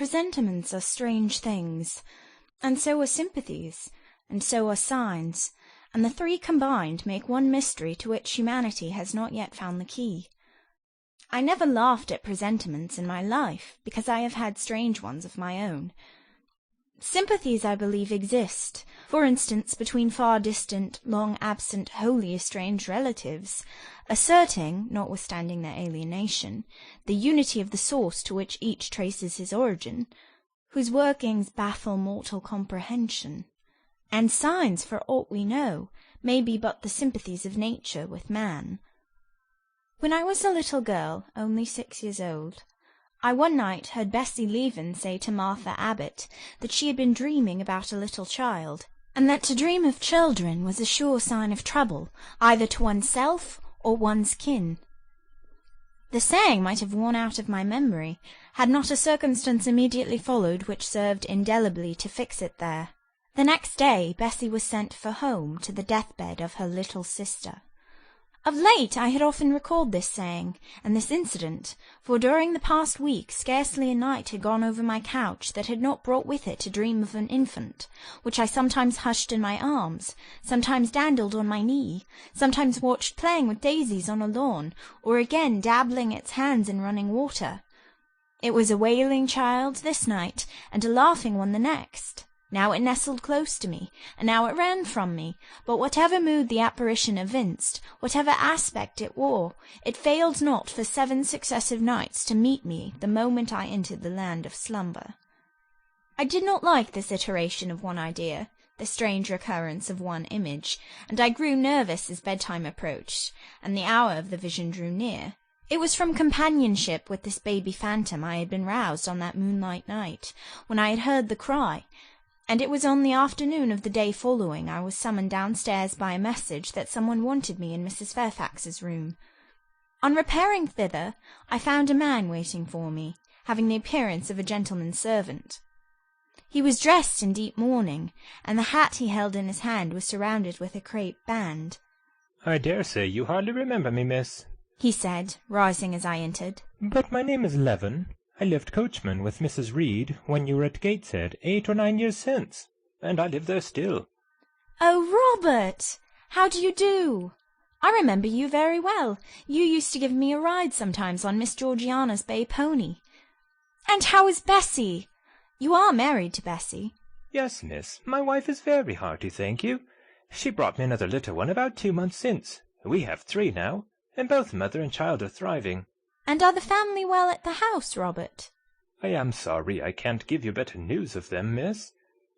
Presentiments are strange things, and so are sympathies, and so are signs, and the three combined make one mystery to which humanity has not yet found the key. I never laughed at presentiments in my life, because I have had strange ones of my own. Sympathies, I believe, exist, for instance, between far-distant, long-absent, wholly estranged relatives, asserting, notwithstanding their alienation, the unity of the source to which each traces his origin, whose workings baffle mortal comprehension. And signs, for aught we know, may be but the sympathies of nature with man. When I was a little girl, only 6 years old, I one night heard Bessie Leaven say to Martha Abbott that she had been dreaming about a little child, and that to dream of children was a sure sign of trouble, either to oneself or one's kin. The saying might have worn out of my memory, had not a circumstance immediately followed which served indelibly to fix it there. The next day Bessie was sent for home to the deathbed of her little sister. Of late I had often recalled this saying, and this incident, for during the past week scarcely a night had gone over my couch that had not brought with it a dream of an infant, which I sometimes hushed in my arms, sometimes dandled on my knee, sometimes watched playing with daisies on a lawn, or again dabbling its hands in running water. It was a wailing child this night, and a laughing one the next. Now it nestled close to me, and now it ran from me, but whatever mood the apparition evinced, whatever aspect it wore, it failed not for 7 successive nights to meet me the moment I entered the land of slumber. I did not like this iteration of one idea, the strange recurrence of one image, and I grew nervous as bedtime approached, and the hour of the vision drew near. It was from companionship with this baby phantom I had been roused on that moonlight night, when I had heard the cry, and it was on the afternoon of the day following I was summoned downstairs by a message that someone wanted me in Mrs. Fairfax's room. On repairing thither, I found a man waiting for me, having the appearance of a gentleman's servant. He was dressed in deep mourning, and the hat he held in his hand was surrounded with a crape band. "I dare say you hardly remember me, miss," he said, rising as I entered. "but my name is Levin. I left coachman with Mrs. Reed when you were at Gateshead 8 or 9 years since, and I live there still." "Oh, Robert! How do you do? I remember you very well. You used to give me a ride sometimes on Miss Georgiana's bay pony. And how is Bessie? You are married to Bessie?" "Yes, miss. My wife is very hearty, thank you. She brought me another little one about 2 months since. We have 3 now, and both mother and child are thriving." "And are the family well at the house, Robert?" "I am sorry I can't give you better news of them, miss.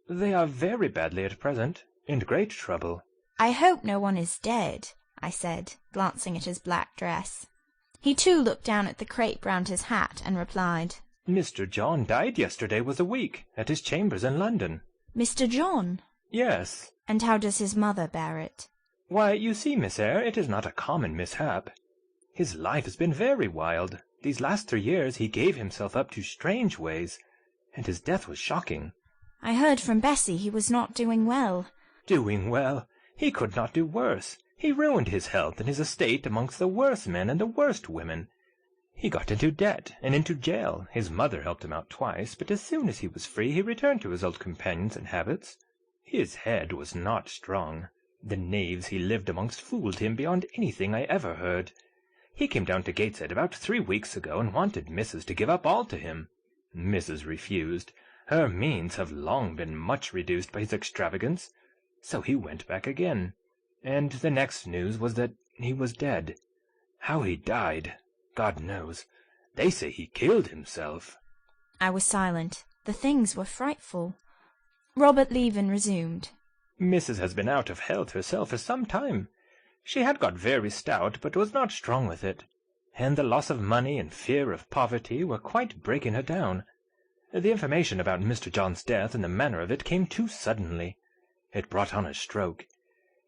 They are very badly at present, in great trouble." "I hope no one is dead," I said, glancing at his black dress. He too looked down at the crape round his hat, and replied, "Mr. John died yesterday was a week, at his chambers in London." "Mr. John?" "Yes." "And how does his mother bear it?" "Why, you see, Miss Eyre, it is not a common mishap. His life has been very wild. These last 3 years he gave himself up to strange ways, and his death was shocking." "I heard from Bessie he was not doing well." "Doing well? He could not do worse. He ruined his health and his estate amongst the worst men and the worst women. He got into debt and into jail. His mother helped him out twice, but as soon as he was free he returned to his old companions and habits. His head was not strong. The knaves he lived amongst fooled him beyond anything I ever heard. He came down to Gateshead about 3 weeks ago and wanted Mrs. to give up all to him. Mrs. refused. Her means have long been much reduced by his extravagance. So he went back again, and the next news was that he was dead. How he died, God knows. They say he killed himself." I was silent. The things were frightful. Robert Leaven resumed. "Mrs. has been out of health herself for some time. She had got very stout, but was not strong with it, and the loss of money and fear of poverty were quite breaking her down. The information about Mr. John's death and the manner of it came too suddenly. It brought on a stroke.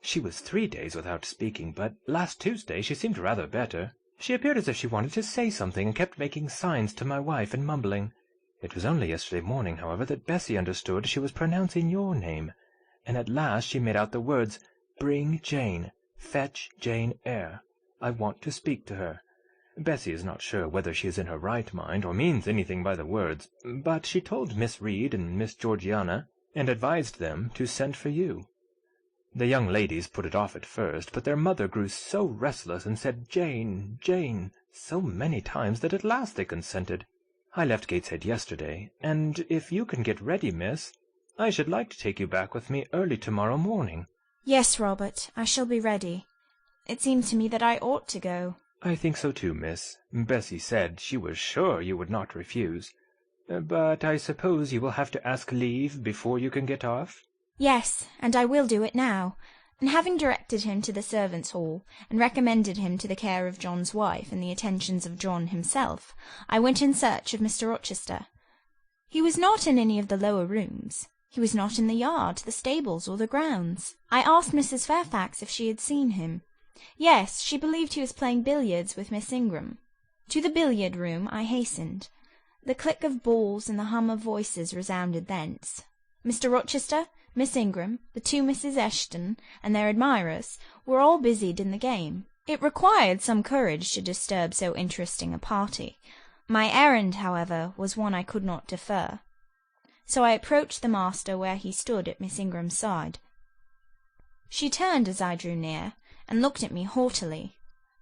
She was 3 days without speaking, but last Tuesday she seemed rather better. She appeared as if she wanted to say something, and kept making signs to my wife and mumbling. It was only yesterday morning, however, that Bessie understood she was pronouncing your name, and at last she made out the words, 'Bring Jane. Fetch Jane Eyre. I want to speak to her.' Bessie is not sure whether she is in her right mind, or means anything by the words, but she told Miss Reed and Miss Georgiana, and advised them to send for you. The young ladies put it off at first, but their mother grew so restless and said, "Jane, Jane," so many times that at last they consented. I left Gateshead yesterday, and if you can get ready, miss, I should like to take you back with me early tomorrow morning. Yes, Robert, I shall be ready. It seemed to me that I ought to go. I think so too, miss. Bessie said she was sure you would not refuse. But I suppose you will have to ask leave before you can get off? Yes, and I will do it now. And having directed him to the servants' hall, and recommended him to the care of John's wife and the attentions of John himself, I went in search of Mr. Rochester. He was not in any of the lower rooms. He was not in the yard, the stables, or the grounds. I asked Mrs. Fairfax if she had seen him. Yes, she believed he was playing billiards with Miss Ingram. To the billiard-room I hastened. The click of balls and the hum of voices resounded thence. Mr. Rochester, Miss Ingram, the two Misses Eshton, and their admirers, were all busied in the game. It required some courage to disturb so interesting a party. My errand, however, was one I could not defer. So I approached the master where he stood at Miss Ingram's side. She turned as I drew near, and looked at me haughtily.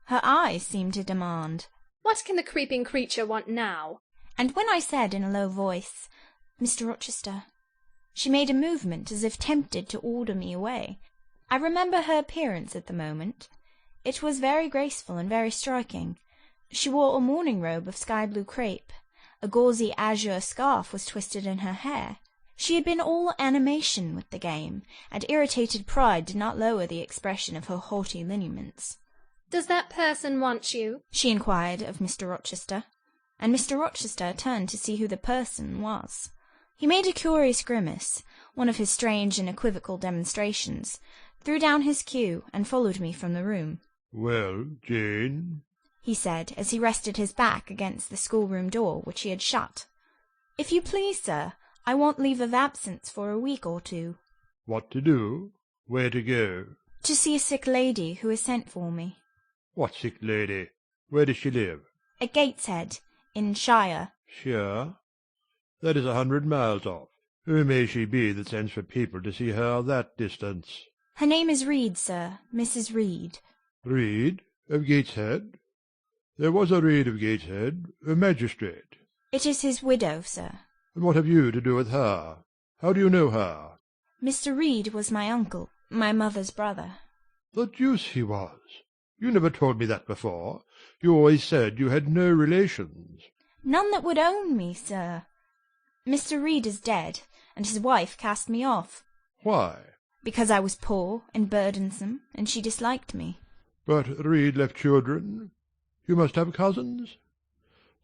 Her eyes seemed to demand, "What can the creeping creature want now?" And when I said in a low voice, "Mr. Rochester," she made a movement as if tempted to order me away. I remember her appearance at the moment. It was very graceful and very striking. She wore a morning robe of sky-blue crape. A gauzy azure scarf was twisted in her hair. She had been all animation with the game, and irritated pride did not lower the expression of her haughty lineaments. "Does that person want you?" she inquired of Mr. Rochester, and Mr. Rochester turned to see who the person was. He made a curious grimace, one of his strange and equivocal demonstrations, threw down his cue, and followed me from the room. "Well, Jane?" he said, as he rested his back against the schoolroom door, which he had shut. "If you please, sir, I want leave of absence for a week or two." "What to do? Where to go?" "To see a sick lady who has sent for me." "What sick lady? Where does she live?" "At Gateshead, in Shire." "Shire? That is 100 miles off. Who may she be that sends for people to see her that distance?" "Her name is Reed, sir, Mrs. Reed." "Reed? Of Gateshead? There was a Reed of Gateshead, a magistrate." "It is his widow, sir." "And what have you to do with her? How do you know her?" "Mr. Reed was my uncle, my mother's brother." "The deuce he was! You never told me that before. You always said you had no relations." "None that would own me, sir. Mr. Reed is dead, and his wife cast me off." "Why?" "Because I was poor and burdensome, and she disliked me." "But Reed left children? You must have cousins?"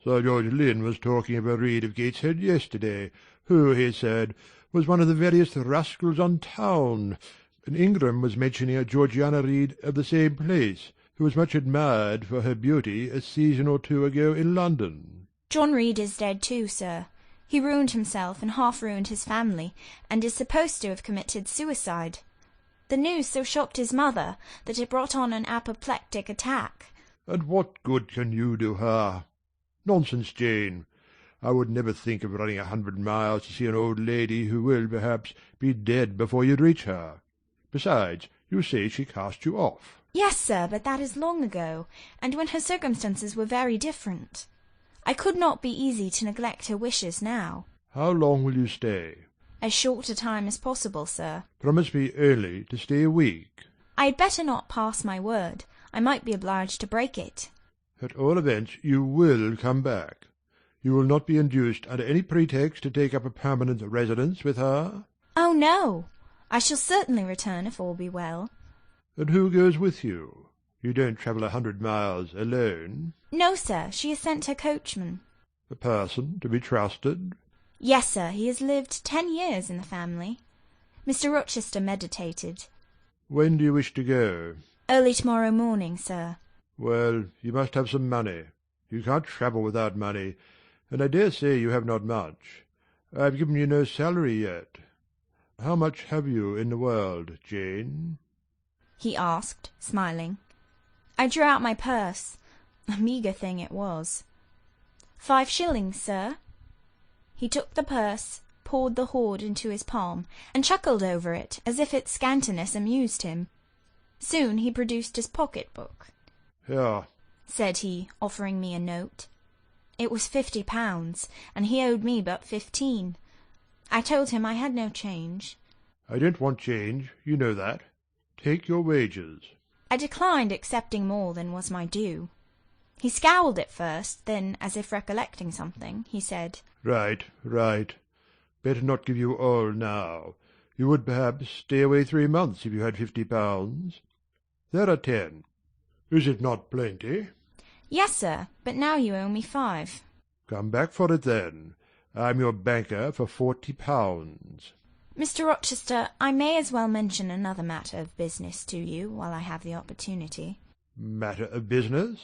"Sir George Lynn was talking of a Reed of Gateshead yesterday, who, he said, was one of the veriest rascals on town, and Ingram was mentioning a Georgiana Reed of the same place, who was much admired for her beauty a season or two ago in London." "John Reed is dead too, sir. He ruined himself and half ruined his family, and is supposed to have committed suicide. The news so shocked his mother that it brought on an apoplectic attack." "And what good can you do her? Nonsense, Jane. I would never think of running 100 miles to see an old lady who will, perhaps, be dead before you reach her. Besides, you say she cast you off." "Yes, sir, but that is long ago, and when her circumstances were very different. I could not be easy to neglect her wishes now." "How long will you stay?" "As short a time as possible, sir." "Promise me only to stay a week." "I had better not pass my word. I might be obliged to break it." "At all events you will come back. You will not be induced under any pretext to take up a permanent residence with her?" "Oh, no. I shall certainly return if all be well." "And who goes with you? You don't travel 100 miles alone?" "No, sir. She has sent her coachman." "A person to be trusted?" "Yes, sir. He has lived 10 years in the family." Mr. Rochester meditated. "When do you wish to go?" "Early tomorrow morning, sir." "Well, you must have some money. You can't travel without money, and I dare say you have not much. I have given you no salary yet. How much have you in the world, Jane?" he asked, smiling. I drew out my purse. A meagre thing it was. 5 shillings, sir. He took the purse, poured the hoard into his palm, and chuckled over it, as if its scantiness amused him. Soon he produced his pocket-book. "Here," said he, offering me a note. It was £50, and he owed me but 15. I told him I had no change. "I don't want change, you know that. Take your wages." I declined accepting more than was my due. He scowled at first, then, as if recollecting something, he said, "Right, right. Better not give you all now. You would perhaps stay away 3 months if you had £50. There are 10. Is it not plenty?" "Yes, sir, but now you owe me 5. "Come back for it then. I'm your banker for £40. Mr. Rochester, I may as well mention another matter of business to you while I have the opportunity." "Matter of business?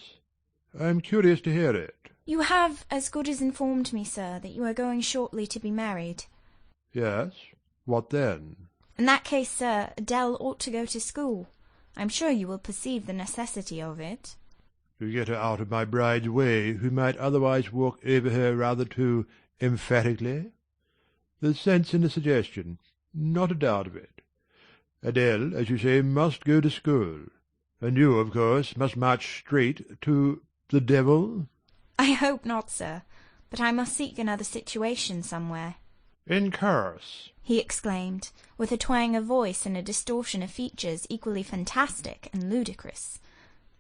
I'm curious to hear it." "You have as good as informed me, sir, that you are going shortly to be married." "Yes? What then?" "In that case, sir, Adele ought to go to school. I'm sure you will perceive the necessity of it." "To get her out of my bride's way, who might otherwise walk over her rather too emphatically? There's sense in the suggestion, not a doubt of it. Adele, as you say, must go to school. And you, of course, must march straight to the devil?" "I hope not, sir, but I must seek another situation somewhere." "In course," he exclaimed, with a twang of voice and a distortion of features equally fantastic and ludicrous.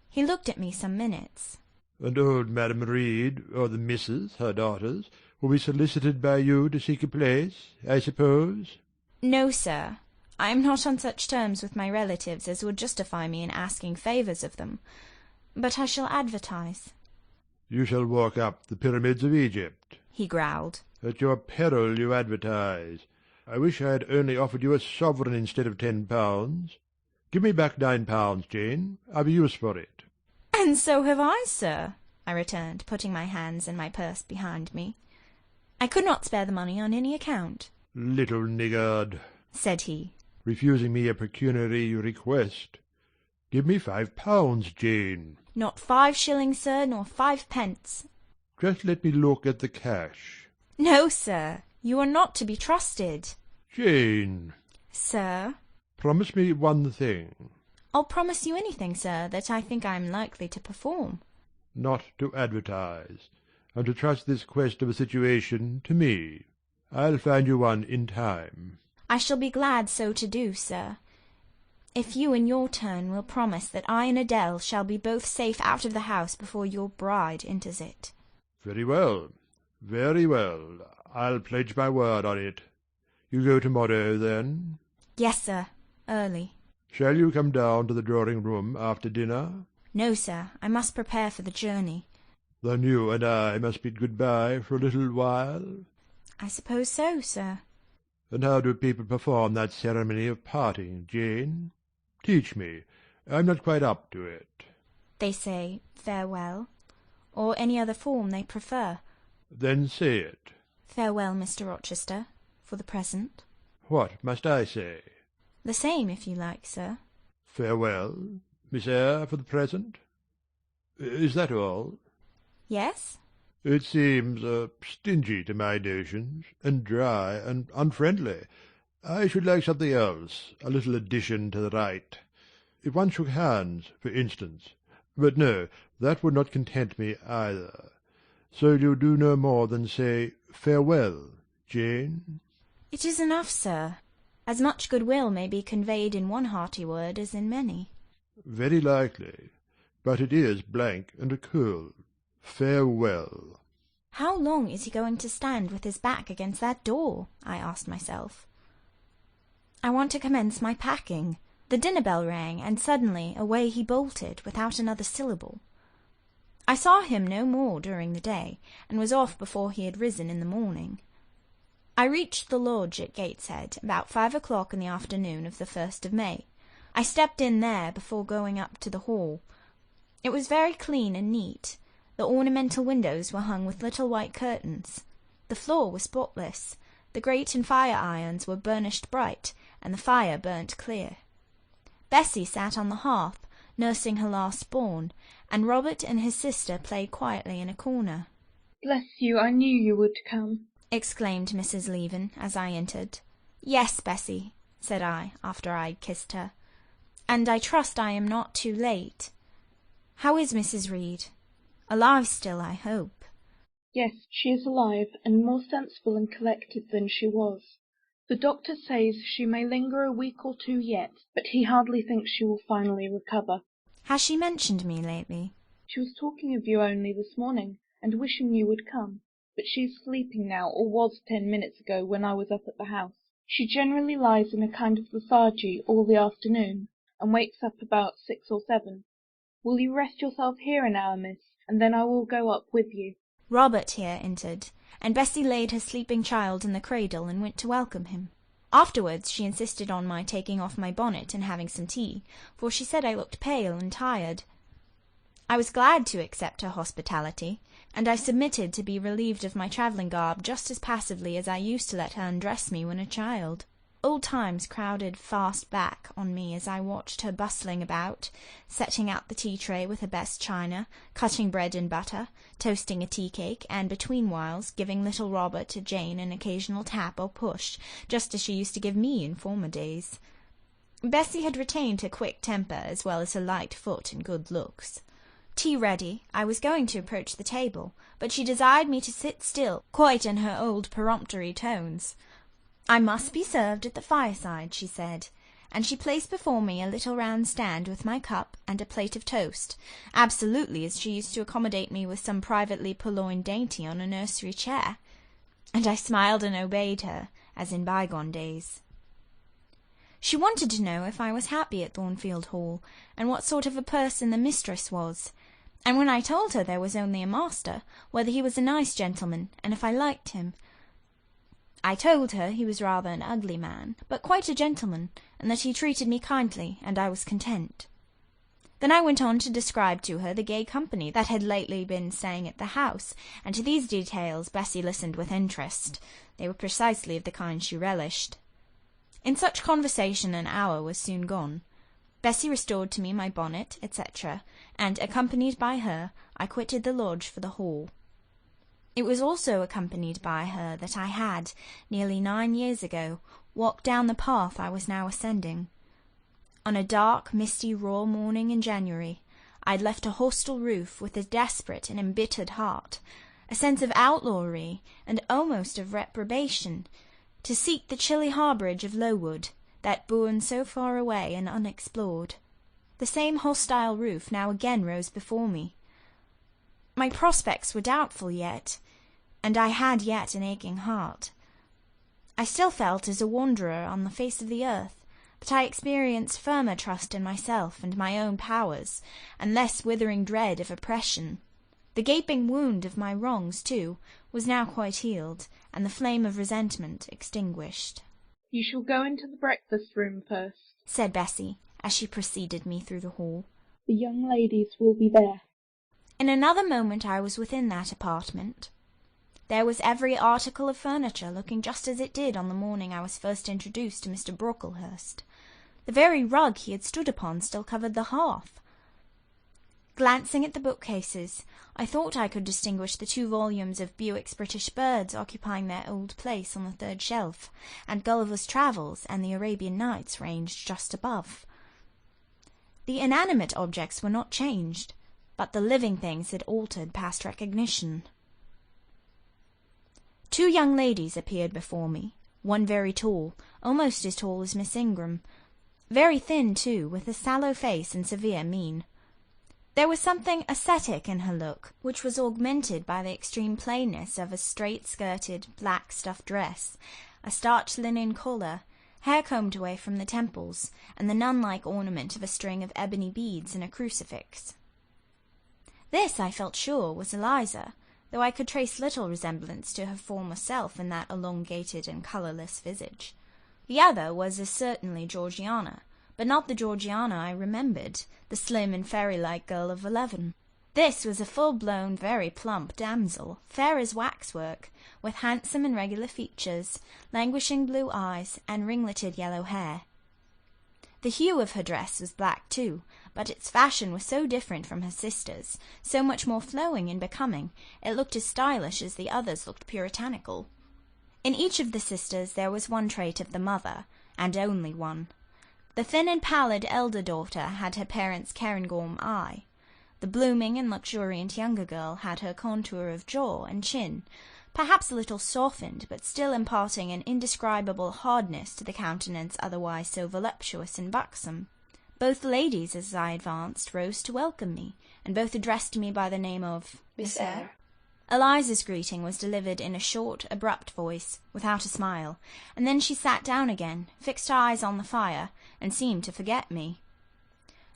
He looked at me some minutes. "And old Madam Reed, or the misses, her daughters, will be solicited by you to seek a place, I suppose?" "No, sir. I am not on such terms with my relatives as would justify me in asking favours of them. But I shall advertise." "You shall walk up the pyramids of Egypt," he growled. "At your peril you advertise. I wish I had only offered you a sovereign instead of £10. Give me back £9, Jane. I've a use for it." "And so have I, sir," I returned, putting my hands in my purse behind me. I could not spare the money on any account. "Little niggard," said he, refusing me a pecuniary request. "Give me £5, Jane." "Not 5 shillings, sir, nor 5 pence." "Just let me look at the cash." "No, sir, you are not to be trusted." "Jane." "Sir?" "Promise me one thing." "I'll promise you anything, sir, that I think I am likely to perform." "Not to advertise, and to trust this quest of a situation to me. I'll find you one in time." "I shall be glad so to do, sir, if you in your turn will promise that I and Adele shall be both safe out of the house before your bride enters it." "Very well, very well. I'll pledge my word on it. You go tomorrow, then?" "Yes, sir, early." "Shall you come down to the drawing-room after dinner?" "No, sir, I must prepare for the journey." "Then you and I must bid good-bye for a little while?" "I suppose so, sir." "And how do people perform that ceremony of parting, Jane? Teach me. I'm not quite up to it." "They say farewell, or any other form they prefer." "Then say it." "Farewell, Mr. Rochester, for the present." "What must I say?" "The same, if you like, sir." "Farewell, Miss Eyre, for the present? Is that all?" "Yes?" "It seems stingy to my notions, and dry and unfriendly. I should like something else, a little addition to the rite. If one shook hands, for instance. But no, that would not content me either. So you do no more than say farewell, Jane?" "It is enough, sir. As much goodwill may be conveyed in one hearty word as in many." "Very likely. But it is blank and cool. Farewell." How long is he going to stand with his back against that door? I asked myself. I want to commence my packing. The dinner bell rang, and suddenly away he bolted, without another syllable. I saw him no more during the day, and was off before he had risen in the morning. I reached the lodge at Gateshead about 5 o'clock in the afternoon of the 1st of May. I stepped in there before going up to the hall. It was very clean and neat. The ornamental windows were hung with little white curtains. The floor was spotless. The grate and fire irons were burnished bright, and the fire burnt clear. Bessie sat on the hearth, nursing her last-born, and Robert and his sister played quietly in a corner. "Bless you, I knew you would come," exclaimed Mrs. Leaven as I entered. "Yes, Bessie," said I, after I had kissed her, "and I trust I am not too late. How is Mrs. Reed? Alive still, I hope." "Yes, she is alive, and more sensible and collected than she was. The doctor says she may linger a week or two yet, but he hardly thinks she will finally recover." "Has she mentioned me lately?" "She was talking of you only this morning, and wishing you would come, but she is sleeping now, or was 10 minutes ago when I was up at the house. She generally lies in a kind of lethargy all the afternoon, and wakes up about 6 or 7. Will you rest yourself here an hour, miss, and then I will go up with you?" Robert here entered, and Bessie laid her sleeping child in the cradle and went to welcome him. Afterwards she insisted on my taking off my bonnet and having some tea, for she said I looked pale and tired. I was glad to accept her hospitality, and I submitted to be relieved of my travelling garb just as passively as I used to let her undress me when a child. Old times crowded fast back on me as I watched her bustling about, setting out the tea-tray with her best china, cutting bread and butter, toasting a tea-cake, and between whiles giving little Robert or Jane an occasional tap or push, just as she used to give me in former days. Bessie had retained her quick temper as well as her light foot and good looks. Tea ready, I was going to approach the table, but she desired me to sit still, quite in her old peremptory tones. "I must be served at the fireside," she said, and she placed before me a little round stand with my cup and a plate of toast, absolutely as she used to accommodate me with some privately purloined dainty on a nursery chair, and I smiled and obeyed her, as in bygone days. She wanted to know if I was happy at Thornfield Hall, and what sort of a person the mistress was, and when I told her there was only a master, whether he was a nice gentleman, and if I liked him. I told her he was rather an ugly man, but quite a gentleman, and that he treated me kindly, and I was content. Then I went on to describe to her the gay company that had lately been staying at the house, and to these details Bessie listened with interest. They were precisely of the kind she relished. In such conversation an hour was soon gone. Bessie restored to me my bonnet, etc., and, accompanied by her, I quitted the lodge for the hall. It was also accompanied by her that I had, nearly 9 years ago, walked down the path I was now ascending. On a dark, misty, raw morning in January, I had left a hostel roof with a desperate and embittered heart, a sense of outlawry and almost of reprobation, to seek the chilly harbourage of Lowood, that bourne so far away and unexplored. The same hostile roof now again rose before me. My prospects were doubtful yet, and I had yet an aching heart. I still felt as a wanderer on the face of the earth, but I experienced firmer trust in myself and my own powers, and less withering dread of oppression. The gaping wound of my wrongs, too, was now quite healed, and the flame of resentment extinguished. "You shall go into the breakfast-room first," said Bessie, as she preceded me through the hall. "The young ladies will be there." In another moment I was within that apartment. There was every article of furniture looking just as it did on the morning I was first introduced to Mr. Brocklehurst. The very rug he had stood upon still covered the hearth. Glancing at the bookcases, I thought I could distinguish the 2 volumes of Bewick's British Birds occupying their old place on the 3rd shelf, and Gulliver's Travels and the Arabian Nights ranged just above. The inanimate objects were not changed, but the living things had altered past recognition. 2 young ladies appeared before me, one very tall, almost as tall as Miss Ingram, very thin too, with a sallow face and severe mien. There was something ascetic in her look, which was augmented by the extreme plainness of a straight-skirted, black stuff dress, a starched linen collar, hair combed away from the temples, and the nun-like ornament of a string of ebony beads and a crucifix. This, I felt sure, was Eliza, though I could trace little resemblance to her former self in that elongated and colourless visage. The other was as certainly Georgiana, but not the Georgiana I remembered, the slim and fairy-like girl of 11. This was a full-blown, very plump damsel, fair as waxwork, with handsome and regular features, languishing blue eyes, and ringleted yellow hair. The hue of her dress was black too, but its fashion was so different from her sister's, so much more flowing and becoming, it looked as stylish as the others looked puritanical. In each of the sisters there was one trait of the mother, and only one. The thin and pallid elder daughter had her parents' Cairngorm eye. The blooming and luxuriant younger girl had her contour of jaw and chin, perhaps a little softened, but still imparting an indescribable hardness to the countenance otherwise so voluptuous and buxom. Both ladies, as I advanced, rose to welcome me, and both addressed me by the name of Miss Eyre. Eliza's greeting was delivered in a short, abrupt voice, without a smile, and then she sat down again, fixed her eyes on the fire, and seemed to forget me.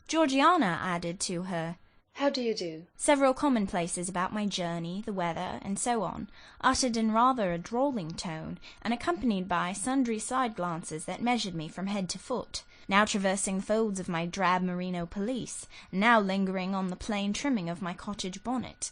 Georgiana added to her How do you do? Several commonplaces about my journey, the weather, and so on, uttered in rather a drawling tone, and accompanied by sundry side-glances that measured me from head to foot, now traversing the folds of my drab merino pelisse, and now lingering on the plain trimming of my cottage bonnet.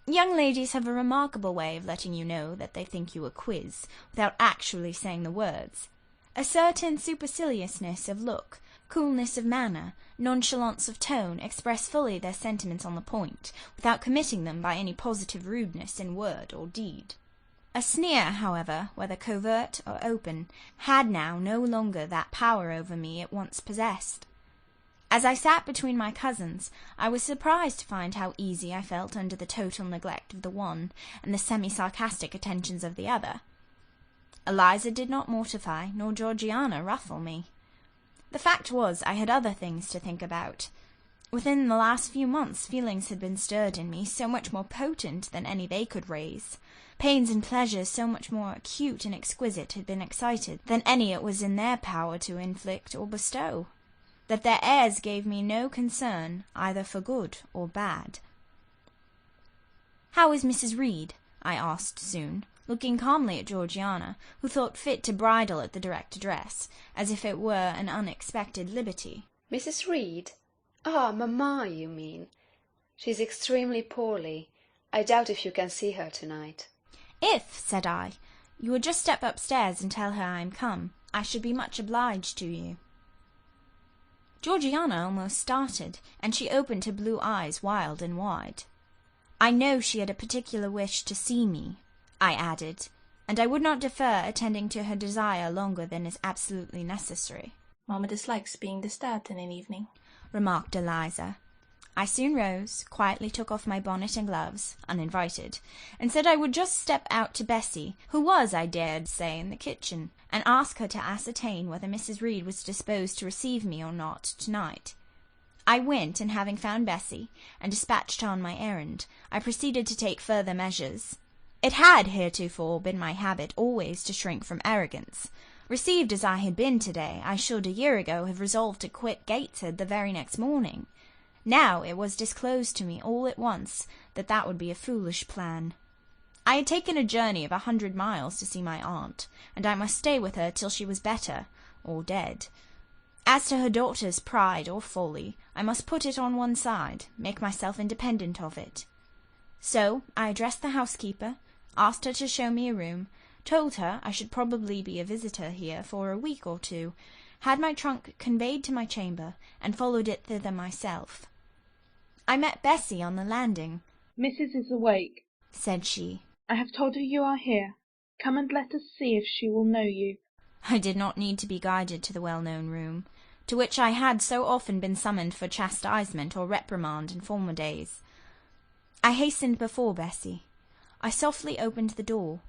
Young ladies have a remarkable way of letting you know that they think you a quiz, without actually saying the words. A certain superciliousness of look, coolness of manner, nonchalance of tone express fully their sentiments on the point, without committing them by any positive rudeness in word or deed. A sneer, however, whether covert or open, had now no longer that power over me it once possessed. As I sat between my cousins, I was surprised to find how easy I felt under the total neglect of the one and the semi-sarcastic attentions of the other. Eliza did not mortify, nor Georgiana ruffle me. The fact was, I had other things to think about. Within the last few months feelings had been stirred in me so much more potent than any they could raise. Pains and pleasures so much more acute and exquisite had been excited than any it was in their power to inflict or bestow, that their airs gave me no concern, either for good or bad. "How is Mrs. Reed?" I asked soon, looking calmly at Georgiana, who thought fit to bridle at the direct address, as if it were an unexpected liberty. Mrs. Reed? Ah, mamma, you mean. She's extremely poorly. I doubt if you can see her tonight. "If," said I, "you would just step upstairs and tell her I am come, I should be much obliged to you." Georgiana almost started, and she opened her blue eyes wild and wide. I know she had a particular wish to see me, I added, and I would not defer attending to her desire longer than is absolutely necessary. "Mamma dislikes being disturbed in an evening," remarked Eliza. I soon rose, quietly took off my bonnet and gloves, uninvited, and said I would just step out to Bessie, who was, I dared say, in the kitchen, and ask her to ascertain whether Mrs. Reed was disposed to receive me or not to-night. I went, and having found Bessie, and dispatched on my errand, I proceeded to take further measures. It had heretofore been my habit always to shrink from arrogance. Received as I had been to-day, I should a year ago have resolved to quit Gateshead the very next morning. Now it was disclosed to me all at once that would be a foolish plan. I had taken a journey of 100 miles to see my aunt, and I must stay with her till she was better, or dead. As to her daughter's pride or folly, I must put it on one side, make myself independent of it. So I addressed the housekeeper, asked her to show me a room, told her I should probably be a visitor here for a week or two, had my trunk conveyed to my chamber, and followed it thither myself. I met Bessie on the landing. "Mrs. is awake," said she. "I have told her you are here. Come and let us see if she will know you." I did not need to be guided to the well-known room, to which I had so often been summoned for chastisement or reprimand in former days. I hastened before Bessie. I softly opened the door.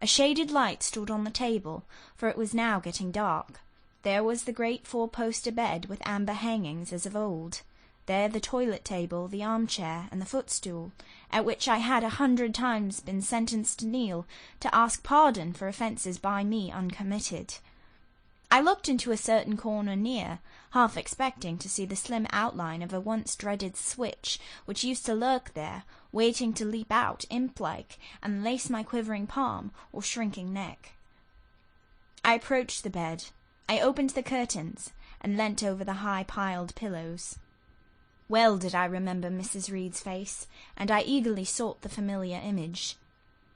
A shaded light stood on the table, for it was now getting dark. There was the great four-poster bed with amber hangings as of old. There the toilet-table, the armchair, and the footstool, at which I had 100 times been sentenced to kneel, to ask pardon for offences by me uncommitted. I looked into a certain corner near, half expecting to see the slim outline of a once-dreaded switch, which used to lurk there, waiting to leap out, imp-like, and lace my quivering palm or shrinking neck. I approached the bed. I opened the curtains, and leant over the high-piled pillows. Well did I remember Mrs. Reed's face, and I eagerly sought the familiar image.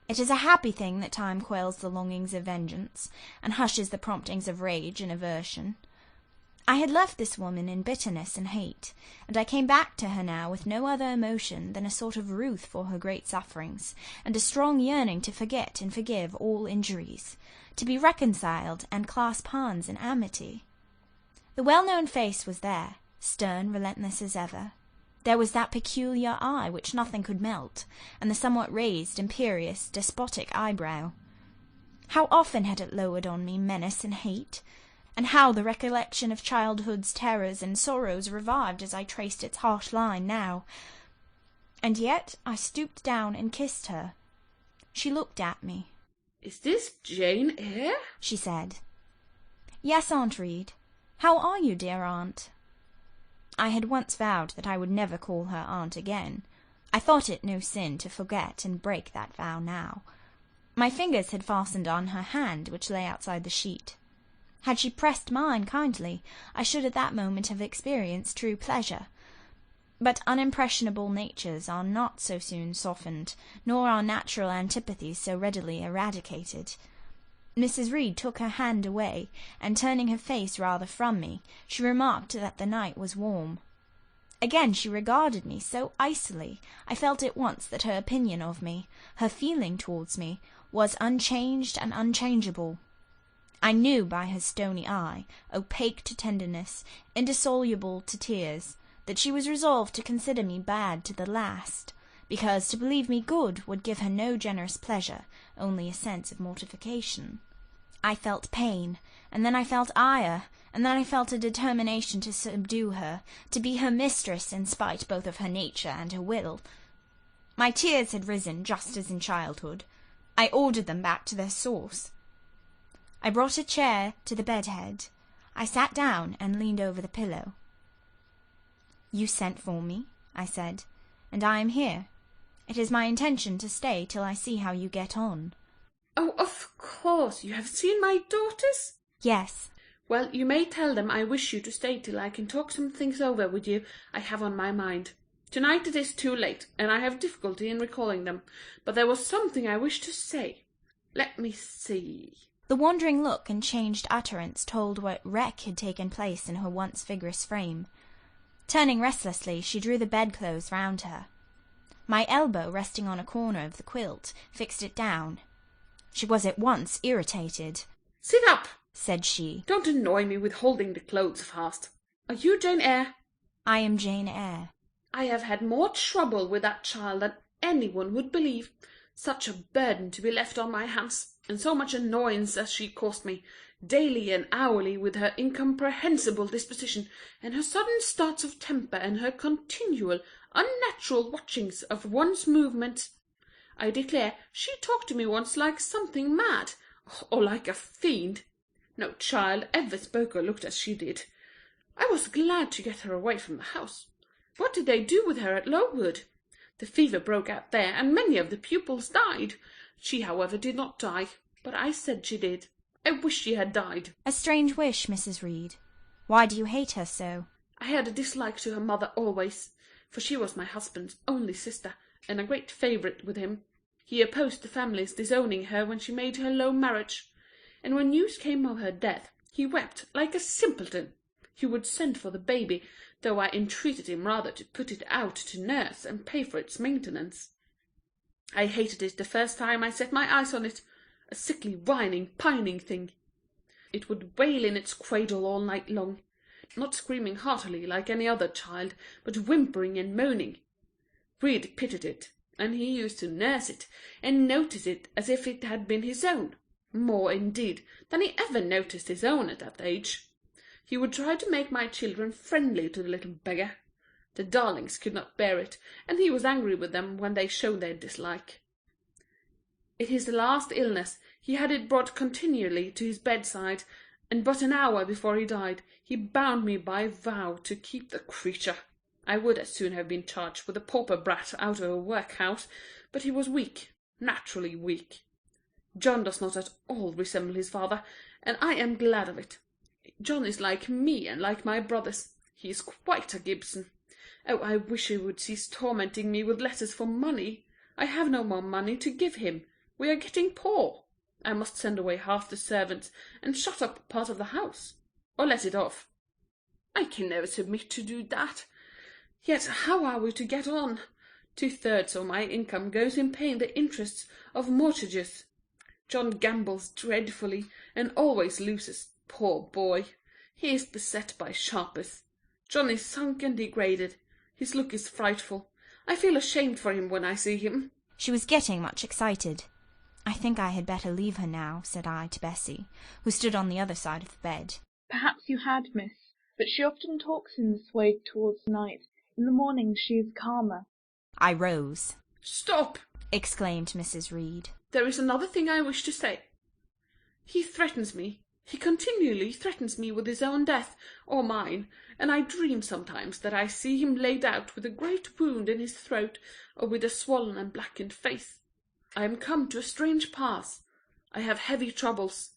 It is a happy thing that time quells the longings of vengeance, and hushes the promptings of rage and aversion. I had left this woman in bitterness and hate, and I came back to her now with no other emotion than a sort of ruth for her great sufferings, and a strong yearning to forget and forgive all injuries, to be reconciled and clasp hands in amity. The well-known face was there, stern, relentless as ever. There was that peculiar eye which nothing could melt, and the somewhat raised, imperious, despotic eyebrow. How often had it lowered on me menace and hate, and how the recollection of childhood's terrors and sorrows revived as I traced its harsh line now. And yet I stooped down and kissed her. She looked at me. "Is this Jane Eyre?" she said. "Yes, Aunt Reed. How are you, dear aunt?" I had once vowed that I would never call her aunt again. I thought it no sin to forget and break that vow now. My fingers had fastened on her hand, which lay outside the sheet. Had she pressed mine kindly, I should at that moment have experienced true pleasure. But unimpressionable natures are not so soon softened, nor are natural antipathies so readily eradicated. Mrs. Reed took her hand away, and turning her face rather from me, she remarked that the night was warm. Again she regarded me so icily, I felt at once that her opinion of me, her feeling towards me, was unchanged and unchangeable. I knew by her stony eye, opaque to tenderness, indissoluble to tears, that she was resolved to consider me bad to the last, because to believe me good would give her no generous pleasure, only a sense of mortification. I felt pain, and then I felt ire, and then I felt a determination to subdue her, to be her mistress in spite both of her nature and her will. My tears had risen just as in childhood. I ordered them back to their source. I brought a chair to the bed-head. I sat down and leaned over the pillow. "You sent for me," I said, "and I am here. It is my intention to stay till I see how you get on." "Oh, of course, you have seen my daughters?" "Yes." "Well, you may tell them I wish you to stay till I can talk some things over with you I have on my mind. Tonight it is too late, and I have difficulty in recalling them, but there was something I wished to say. Let me see." The wandering look and changed utterance told what wreck had taken place in her once vigorous frame. Turning restlessly, she drew the bedclothes round her. My elbow, resting on a corner of the quilt, fixed it down. She was at once irritated. "Sit up," said she. "Don't annoy me with holding the clothes fast. Are you Jane Eyre?" "I am Jane Eyre." "I have had more trouble with that child than anyone would believe. Such a burden to be left on my hands, and so much annoyance as she caused me, daily and hourly, with her incomprehensible disposition, and her sudden starts of temper, and her continual, unnatural watchings of one's movements. I declare she talked to me once like something mad, or like a fiend. No child ever spoke or looked as she did. I was glad to get her away from the house. What did they do with her at Lowood? The fever broke out there, and many of the pupils died. She, however, did not die, but I said she did. I wish she had died." "A strange wish, Mrs. Reed. Why do you hate her so?" "I had a dislike to her mother always, for she was my husband's only sister, and a great favourite with him. He opposed the family's disowning her when she made her low marriage, and when news came of her death, he wept like a simpleton. He would send for the baby, though I entreated him rather to put it out to nurse and pay for its maintenance. I hated it the first time I set my eyes on it, a sickly, whining, pining thing. It would wail in its cradle all night long, not screaming heartily like any other child, but whimpering and moaning. Reed pitied it, and he used to nurse it, and notice it as if it had been his own, more, indeed, than he ever noticed his own at that age. He would try to make my children friendly to the little beggar. The darlings could not bear it, and he was angry with them when they showed their dislike. In his last illness he had it brought continually to his bedside, and but an hour before he died he bound me by vow to keep the creature. I would as soon have been charged with a pauper brat out of a workhouse, but he was weak, naturally weak. John does not at all resemble his father, and I am glad of it. John is like me and like my brothers. He is quite a Gibson. Oh, I wish he would cease tormenting me with letters for money. I have no more money to give him. We are getting poor. I must send away half the servants, and shut up part of the house, or let it off. I can never submit to do that. Yet how are we to get on? 2/3 of my income goes in paying the interests of mortgages. John gambles dreadfully, and always loses, poor boy. He is beset by sharpers. John is sunk and degraded. His look is frightful. I feel ashamed for him when I see him." She was getting much excited. "I think I had better leave her now," said I to Bessie, who stood on the other side of the bed. Perhaps you had, miss, but she often talks in this way towards night. In the morning she is calmer." I rose. "Stop!" exclaimed Mrs. Reed. "There is another thing I wish to say. He threatens me. He continually threatens me with his own death, or mine, and I dream sometimes that I see him laid out with a great wound in his throat, or with a swollen and blackened face. I am come to a strange pass. I have heavy troubles.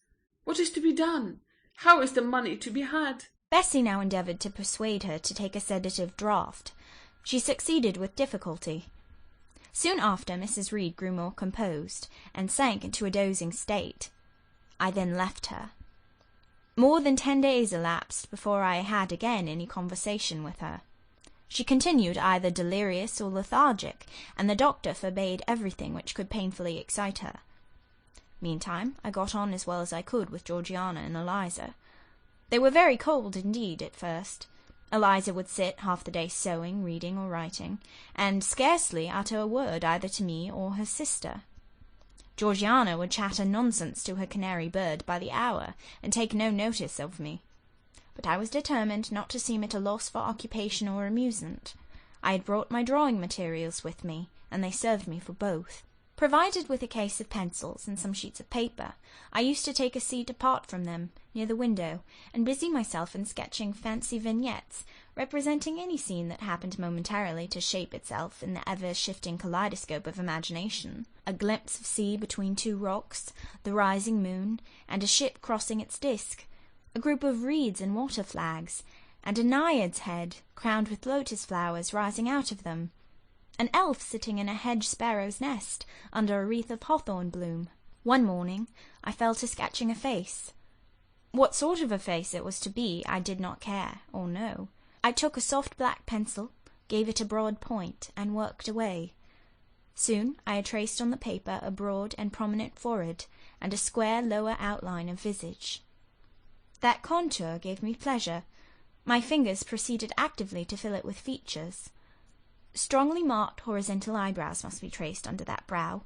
What is to be done? How is the money to be had?" Bessie now endeavoured to persuade her to take a sedative draught. She succeeded with difficulty. Soon after, Mrs. Reed grew more composed, and sank into a dozing state. I then left her. More than 10 days elapsed before I had again any conversation with her. She continued either delirious or lethargic, and the doctor forbade everything which could painfully excite her. Meantime, I got on as well as I could with Georgiana and Eliza. They were very cold indeed at first. Eliza would sit half the day sewing, reading, or writing, and scarcely utter a word either to me or her sister. Georgiana would chatter nonsense to her canary bird by the hour, and take no notice of me. But I was determined not to seem at a loss for occupation or amusement. I had brought my drawing materials with me, and they served me for both. Provided with a case of pencils and some sheets of paper, I used to take a seat apart from them, near the window, and busy myself in sketching fancy vignettes, representing any scene that happened momentarily to shape itself in the ever-shifting kaleidoscope of imagination. A glimpse of sea between two rocks, the rising moon, and a ship crossing its disk, a group of reeds and water flags, and a naiad's head, crowned with lotus flowers rising out of them, an elf sitting in a hedge sparrow's nest under a wreath of hawthorn bloom. One morning I fell to sketching a face. What sort of a face it was to be I did not care or know. I took a soft black pencil, gave it a broad point, and worked away. Soon I had traced on the paper a broad and prominent forehead, and a square lower outline of visage. That contour gave me pleasure. My fingers proceeded actively to fill it with features. Strongly marked horizontal eyebrows must be traced under that brow,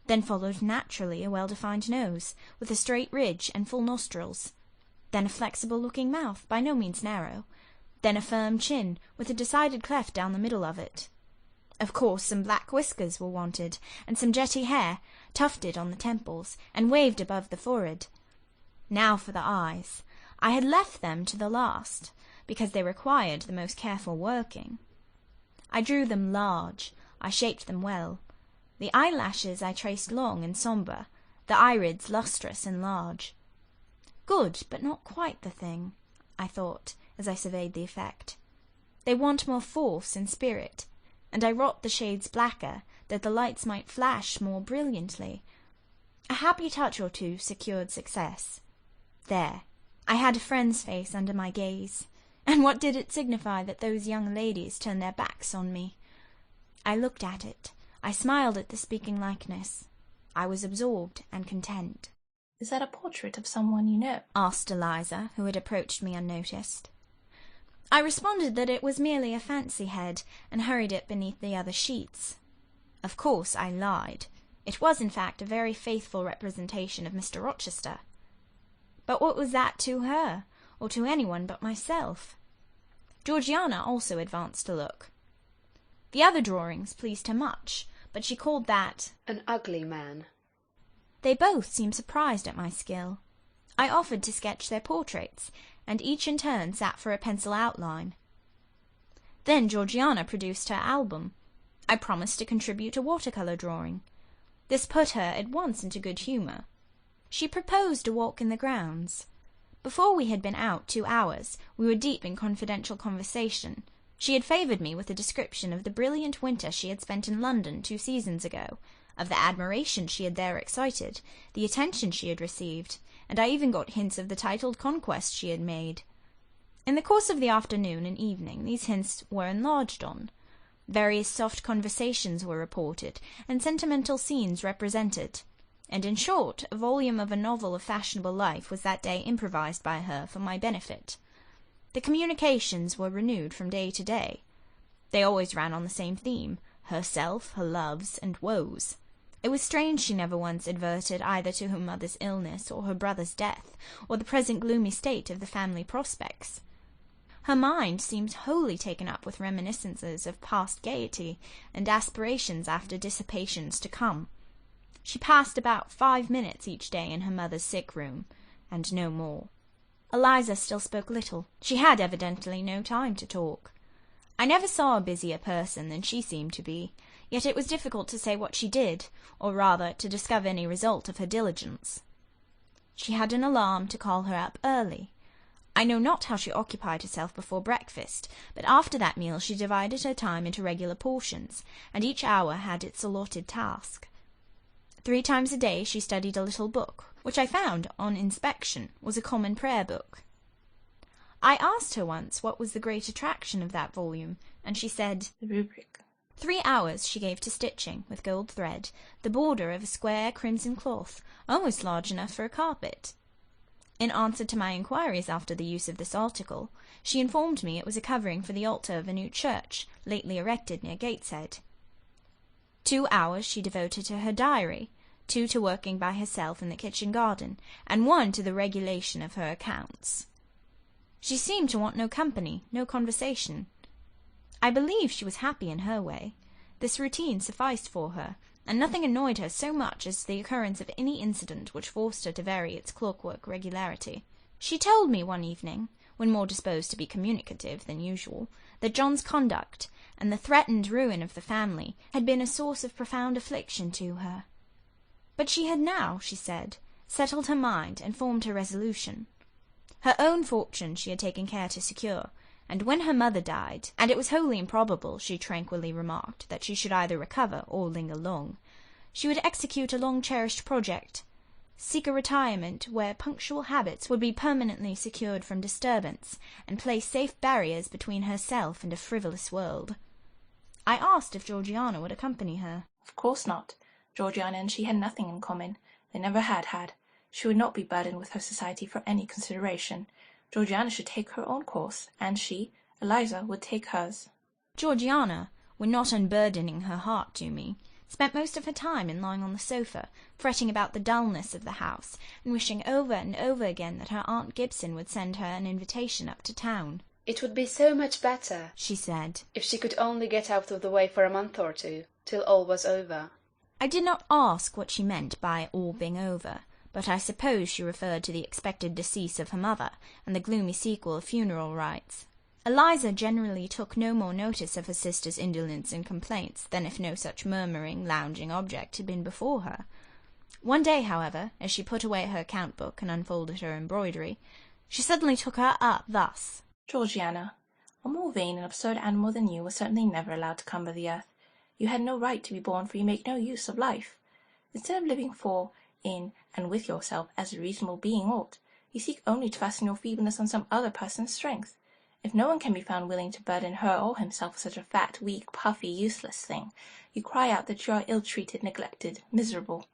then followed naturally a well-defined nose, with a straight ridge and full nostrils, then a flexible-looking mouth, by no means narrow, then a firm chin, with a decided cleft down the middle of it. Of course, some black whiskers were wanted, and some jetty hair, tufted on the temples, and waved above the forehead. Now for the eyes. I had left them to the last, because they required the most careful working. I drew them large, I shaped them well. The eyelashes I traced long and sombre, the irids lustrous and large. Good, but not quite the thing, I thought, as I surveyed the effect. They want more force and spirit, and I wrought the shades blacker, that the lights might flash more brilliantly. A happy touch or two secured success. There, I had a friend's face under my gaze, and what did it signify that those young ladies turned their backs on me? I looked at it. I smiled at the speaking likeness. I was absorbed and content. "Is that a portrait of someone you know?" asked Eliza, who had approached me unnoticed. I responded that it was merely a fancy head, and hurried it beneath the other sheets. Of course I lied. It was, in fact, a very faithful representation of Mr. Rochester. But what was that to her, or to anyone but myself? Georgiana also advanced to look. The other drawings pleased her much, but she called that "an ugly man." They both seemed surprised at my skill. I offered to sketch their portraits, and each in turn sat for a pencil outline. Then Georgiana produced her album. I promised to contribute a watercolour drawing. This put her at once into good humour. She proposed a walk in the grounds. Before we had been out 2 hours, we were deep in confidential conversation. She had favoured me with a description of the brilliant winter she had spent in London 2 seasons ago, of the admiration she had there excited, the attention she had received, and I even got hints of the titled conquest she had made. In the course of the afternoon and evening these hints were enlarged on. Various soft conversations were reported, and sentimental scenes represented. And in short, a volume of a novel of fashionable life was that day improvised by her for my benefit. The communications were renewed from day to day. They always ran on the same theme, herself, her loves, and woes. It was strange she never once adverted either to her mother's illness or her brother's death, or the present gloomy state of the family prospects. Her mind seemed wholly taken up with reminiscences of past gaiety, and aspirations after dissipations to come. She passed about 5 minutes each day in her mother's sick-room, and no more. Eliza still spoke little. She had evidently no time to talk. I never saw a busier person than she seemed to be, yet it was difficult to say what she did, or rather to discover any result of her diligence. She had an alarm to call her up early. I know not how she occupied herself before breakfast, but after that meal she divided her time into regular portions, and each hour had its allotted task. 3 times a day she studied a little book, which I found, on inspection, was a common prayer book. I asked her once what was the great attraction of that volume, and she said, The rubric. 3 hours she gave to stitching, with gold thread, the border of a square crimson cloth, almost large enough for a carpet. In answer to my inquiries after the use of this article, she informed me it was a covering for the altar of a new church, lately erected near Gateshead. 2 hours she devoted to her diary, 2 to working by herself in the kitchen garden, and 1 to the regulation of her accounts. She seemed to want no company, no conversation. I believe she was happy in her way. This routine sufficed for her, and nothing annoyed her so much as the occurrence of any incident which forced her to vary its clockwork regularity. She told me one evening, when more disposed to be communicative than usual, that John's conduct, and the threatened ruin of the family, had been a source of profound affliction to her. But she had now, she said, settled her mind and formed her resolution. Her own fortune she had taken care to secure, and when her mother died, and it was wholly improbable, she tranquilly remarked, that she should either recover or linger long, she would execute a long-cherished project, seek a retirement where punctual habits would be permanently secured from disturbance, and place safe barriers between herself and a frivolous world. I asked if Georgiana would accompany her. Of course not. Georgiana and she had nothing in common. They never had. She would not be burdened with her society for any consideration. Georgiana should take her own course, and she, Eliza, would take hers. Georgiana, when not unburdening her heart to me, spent most of her time in lying on the sofa, fretting about the dullness of the house, and wishing over and over again that her Aunt Gibson would send her an invitation up to town. It would be so much better, she said, if she could only get out of the way for a month or 2, till all was over. I did not ask what she meant by all being over, but I suppose she referred to the expected decease of her mother, and the gloomy sequel of funeral rites. Eliza generally took no more notice of her sister's indolence and complaints than if no such murmuring, lounging object had been before her. One day, however, as she put away her account-book and unfolded her embroidery, she suddenly took her up thus. Georgiana, a more vain and absurd animal than you was certainly never allowed to cumber the earth. You had no right to be born, for you make no use of life. Instead of living for, in, and with yourself as a reasonable being ought, you seek only to fasten your feebleness on some other person's strength. If no one can be found willing to burden her or himself with such a fat, weak, puffy, useless thing, you cry out that you are ill-treated, neglected, miserable.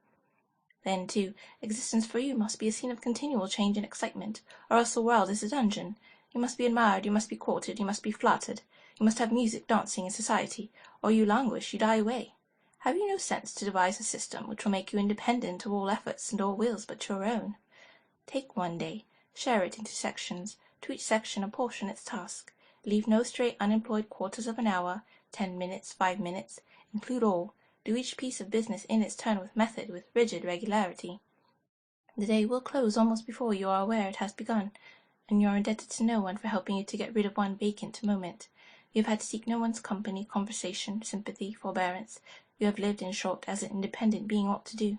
Then, too, existence for you must be a scene of continual change and excitement, or else the world is a dungeon. You must be admired, you must be courted, you must be flattered, you must have music, dancing, and society, or you languish, you die away. Have you no sense to devise a system which will make you independent of all efforts and all wills but your own? Take one day, share it into sections, to each section apportion its task. Leave no stray unemployed quarters of an hour, 10 minutes, 5 minutes, include all. Do each piece of business in its turn with method, with rigid regularity. The day will close almost before you are aware it has begun, and you are indebted to no one for helping you to get rid of one vacant moment. You have had to seek no one's company, conversation, sympathy, forbearance. You have lived, in short, as an independent being ought to do.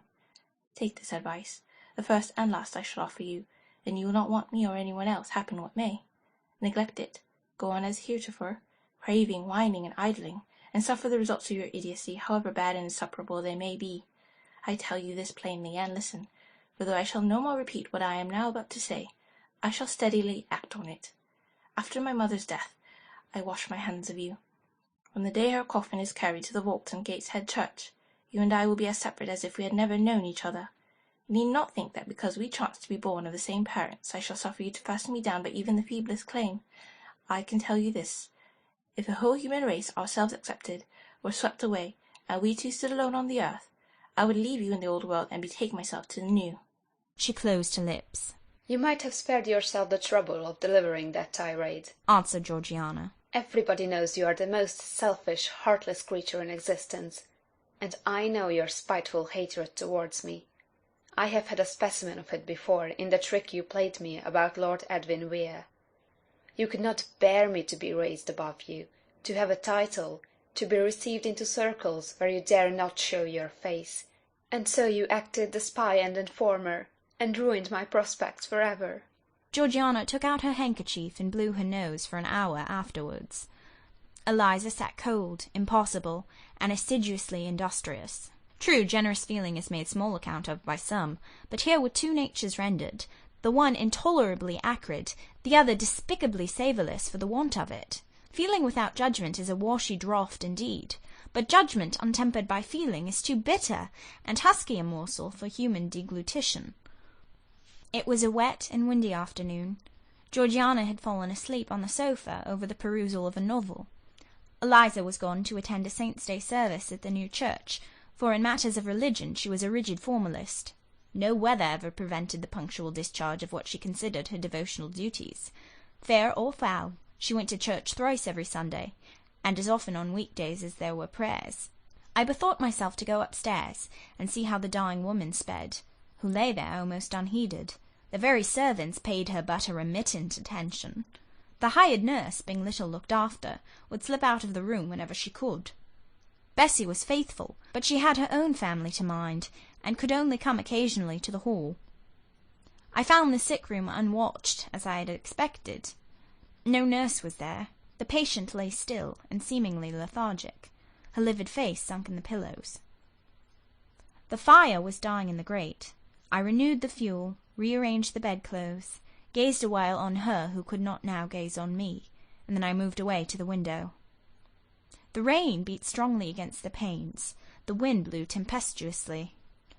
Take this advice, the first and last I shall offer you, and you will not want me or anyone else, happen what may. Neglect it. Go on as heretofore, craving, whining, and idling, and suffer the results of your idiocy, however bad and insupportable they may be. I tell you this plainly, and listen, for though I shall no more repeat what I am now about to say, I shall steadily act on it. After my mother's death, I wash my hands of you. From the day her coffin is carried to the vault in Gateshead Church, you and I will be as separate as if we had never known each other. You need not think that because we chance to be born of the same parents, I shall suffer you to fasten me down by even the feeblest claim. I can tell you this. If the whole human race, ourselves excepted, were swept away, and we two stood alone on the earth, I would leave you in the old world and betake myself to the new. She closed her lips. You might have spared yourself the trouble of delivering that tirade, answered Georgiana. Everybody knows you are the most selfish, heartless creature in existence, and I know your spiteful hatred towards me. I have had a specimen of it before in the trick you played me about Lord Edwin Weir. You could not bear me to be raised above you, to have a title, to be received into circles where you dare not show your face, and so you acted the spy and informer, and ruined my prospects forever. Georgiana took out her handkerchief and blew her nose for an hour afterwards. Eliza sat cold, impassible, and assiduously industrious. True, generous feeling is made small account of by some, but here were two natures rendered, the one intolerably acrid, the other despicably savourless for the want of it. Feeling without judgment is a washy draught indeed, but judgment untempered by feeling is too bitter and husky a morsel for human deglutition. It was a wet and windy afternoon. Georgiana had fallen asleep on the sofa over the perusal of a novel. Eliza was gone to attend a Saint's Day service at the new church, for in matters of religion she was a rigid formalist. No weather ever prevented the punctual discharge of what she considered her devotional duties. Fair or foul, she went to church thrice every Sunday, and as often on weekdays as there were prayers. I bethought myself to go upstairs and see how the dying woman sped, who lay there almost unheeded. The very servants paid her but a remittent attention. The hired nurse, being little looked after, would slip out of the room whenever she could. Bessie was faithful, but she had her own family to mind, and could only come occasionally to the hall. I found the sick-room unwatched, as I had expected. No nurse was there. The patient lay still and seemingly lethargic, her livid face sunk in the pillows. The fire was dying in the grate. I renewed the fuel, rearranged the bedclothes, gazed awhile on her who could not now gaze on me, and then I moved away to the window. The rain beat strongly against the panes, the wind blew tempestuously.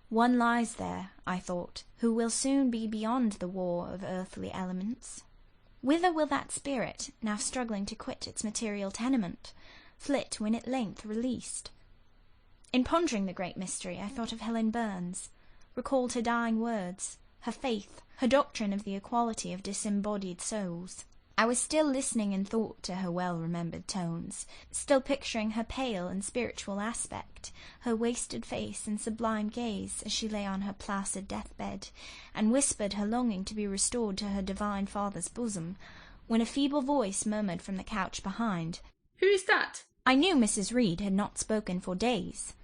One lies there, I thought, who will soon be beyond the war of earthly elements. Whither will that spirit, now struggling to quit its material tenement, flit when at length released? In pondering the great mystery, I thought of Helen Burns, recalled her dying words, her faith, her doctrine of the equality of disembodied souls. I was still listening in thought to her well-remembered tones, still picturing her pale and spiritual aspect, her wasted face and sublime gaze as she lay on her placid deathbed, and whispered her longing to be restored to her divine father's bosom, when a feeble voice murmured from the couch behind, "Who is that?" I knew Mrs. Reed had not spoken for days.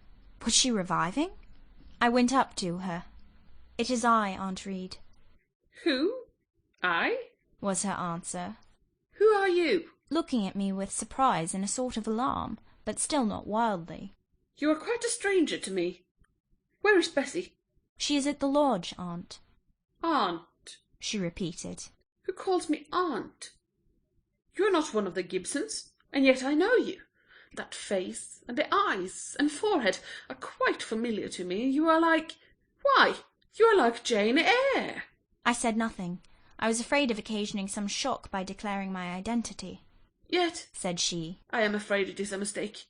Was she reviving? I went up to her. "It is I, Aunt Reed." "Who? I?" was her answer, "Who are you?" looking at me with surprise and a sort of alarm, but still not wildly. "You are quite a stranger to me. Where is Bessie?" "She is at the lodge, aunt." "Aunt?" she repeated. "Who calls me aunt? You are not one of the Gibsons, and yet I know you. That face, and the eyes, and forehead are quite familiar to me. You are like... Why, you are like Jane Eyre." I said nothing. I was afraid of occasioning some shock by declaring my identity. "Yet," said she, "I am afraid it is a mistake.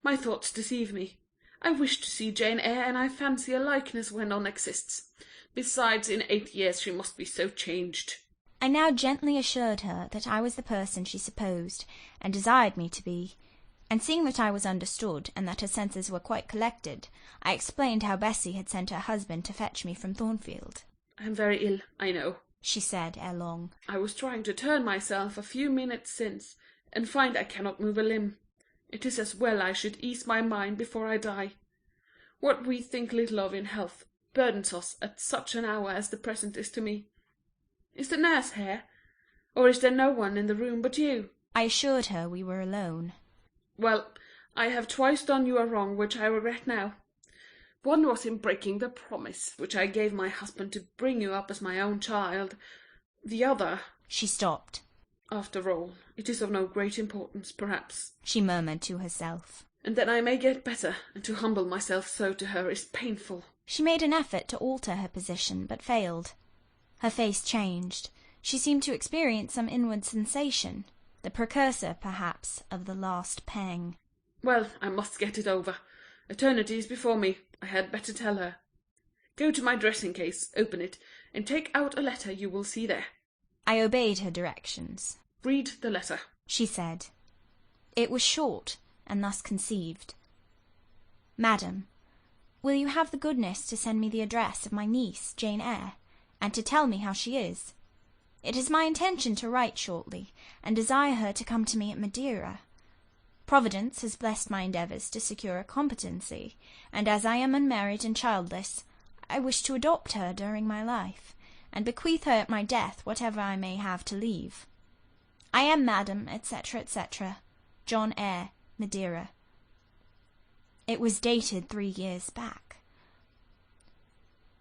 My thoughts deceive me. I wish to see Jane Eyre, and I fancy a likeness where none exists. Besides, in 8 years she must be so changed." I now gently assured her that I was the person she supposed, and desired me to be, and seeing that I was understood, and that her senses were quite collected, I explained how Bessie had sent her husband to fetch me from Thornfield. "I am very ill, I know," she said ere long. "I was trying to turn myself a few minutes since, and find I cannot move a limb. It is as well I should ease my mind before I die. What we think little of in health burdens us at such an hour as the present is to me. Is the nurse here, or is there no one in the room but you?" I assured her we were alone. "Well, I have twice done you a wrong which I regret now. One was in breaking the promise which I gave my husband to bring you up as my own child. The other—" She stopped. After all, it is of no great importance, perhaps, she murmured to herself. And that I may get better, and to humble myself so to her is painful. She made an effort to alter her position, but failed. Her face changed. She seemed to experience some inward sensation, the precursor, perhaps, of the last pang. Well, I must get it over. Eternity is before me. I had better tell her. Go to my dressing-case, open it, and take out a letter you will see there. I obeyed her directions. Read the letter, she said. It was short, and thus conceived. Madam, will you have the goodness to send me the address of my niece, Jane Eyre, and to tell me how she is? It is my intention to write shortly, and desire her to come to me at Madeira. Providence has blessed my endeavours to secure a competency, and as I am unmarried and childless, I wish to adopt her during my life, and bequeath her at my death whatever I may have to leave. I am, madam, etc., etc., John Eyre, Madeira. It was dated 3 years back.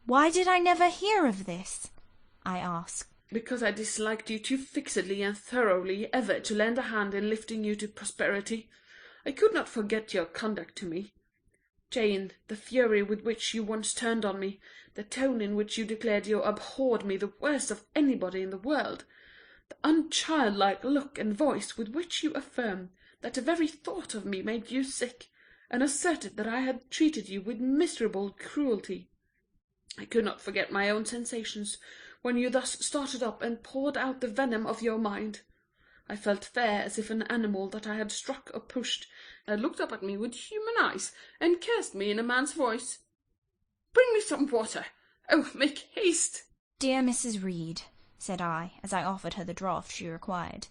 Why did I never hear of this? I asked. Because I disliked you too fixedly and thoroughly ever to lend a hand in lifting you to prosperity. I could not forget your conduct to me. Jane, the fury with which you once turned on me, the tone in which you declared you abhorred me the worst of anybody in the world, the unchildlike look and voice with which you affirmed that the very thought of me made you sick, and asserted that I had treated you with miserable cruelty. I could not forget my own sensations, when you thus started up and poured out the venom of your mind. I felt fair as if an animal that I had struck or pushed had looked up at me with human eyes, and cursed me in a man's voice. Bring me some water. Oh, make haste. Dear Mrs. Reed, said I, as I offered her the draught she required,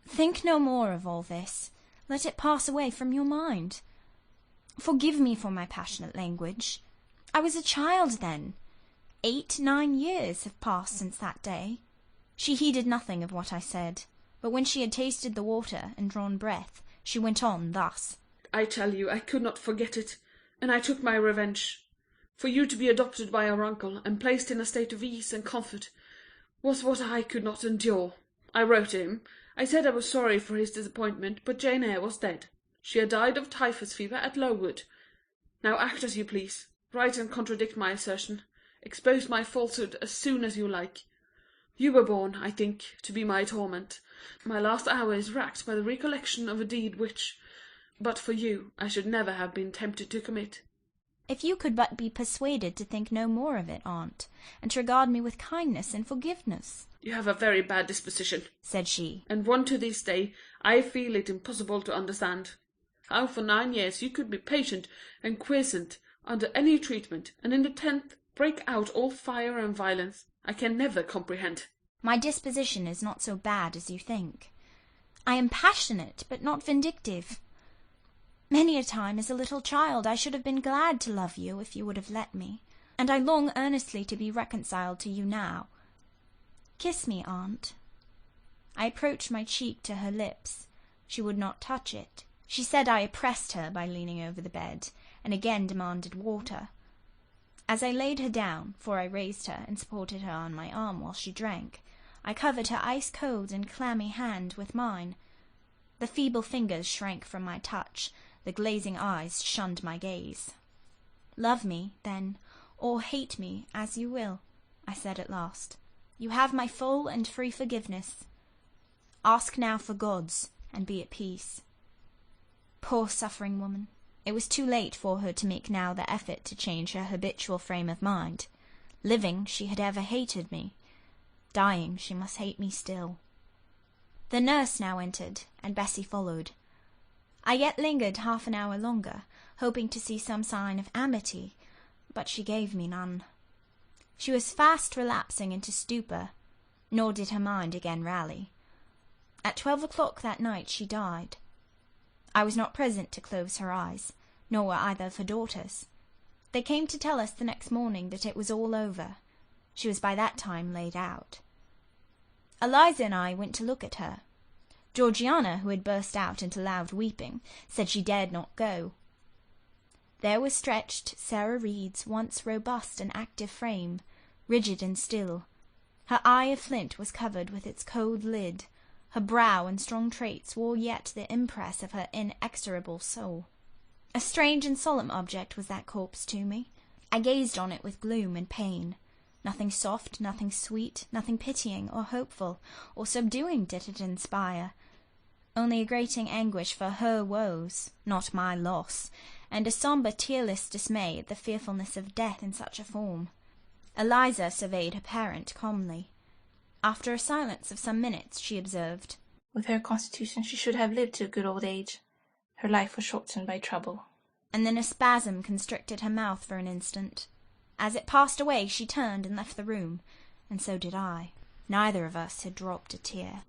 think no more of all this. Let it pass away from your mind. Forgive me for my passionate language. I was a child then. 8-9 years have passed since that day. She heeded nothing of what I said, but when she had tasted the water and drawn breath, she went on thus. I tell you, I could not forget it, and I took my revenge. For you to be adopted by your uncle, and placed in a state of ease and comfort, was what I could not endure. I wrote to him. I said I was sorry for his disappointment, but Jane Eyre was dead. She had died of typhus fever at Lowood. Now act as you please. Write and contradict my assertion. Expose my falsehood as soon as you like. You were born, I think, to be my torment. My last hour is racked by the recollection of a deed which, but for you, I should never have been tempted to commit. If you could but be persuaded to think no more of it, aunt, and to regard me with kindness and forgiveness. You have a very bad disposition, said she, and one to this day I feel it impossible to understand. How for 9 years you could be patient and quiescent under any treatment, and in the 10th break out all fire and violence, I can never comprehend. My disposition is not so bad as you think. I am passionate, but not vindictive. Many a time as a little child I should have been glad to love you if you would have let me, and I long earnestly to be reconciled to you now. Kiss me, aunt. I approached my cheek to her lips. She would not touch it. She said I oppressed her by leaning over the bed, and again demanded water. As I laid her down, for I raised her and supported her on my arm while she drank, I covered her ice-cold and clammy hand with mine. The feeble fingers shrank from my touch, the glazing eyes shunned my gaze. Love me, then, or hate me, as you will, I said at last. You have my full and free forgiveness. Ask now for God's, and be at peace. Poor suffering woman! It was too late for her to make now the effort to change her habitual frame of mind. Living, she had ever hated me. Dying, she must hate me still. The nurse now entered, and Bessie followed. I yet lingered half an hour longer, hoping to see some sign of amity, but she gave me none. She was fast relapsing into stupor, nor did her mind again rally. At 12 o'clock that night she died. I was not present to close her eyes, nor were either of her daughters. They came to tell us the next morning that it was all over. She was by that time laid out. Eliza and I went to look at her. Georgiana, who had burst out into loud weeping, said she dared not go. There was stretched Sarah Reed's once robust and active frame, rigid and still. Her eye of flint was covered with its cold lid. Her brow and strong traits wore yet the impress of her inexorable soul. A strange and solemn object was that corpse to me. I gazed on it with gloom and pain. Nothing soft, nothing sweet, nothing pitying or hopeful or subduing did it inspire. Only a grating anguish for her woes, not my loss, and a sombre, tearless dismay at the fearfulness of death in such a form. Eliza surveyed her parent calmly. After a silence of some minutes, she observed, "With her constitution she should have lived to a good old age. Her life was shortened by trouble." And then a spasm constricted her mouth for an instant. As it passed away, she turned and left the room, and so did I. Neither of us had dropped a tear.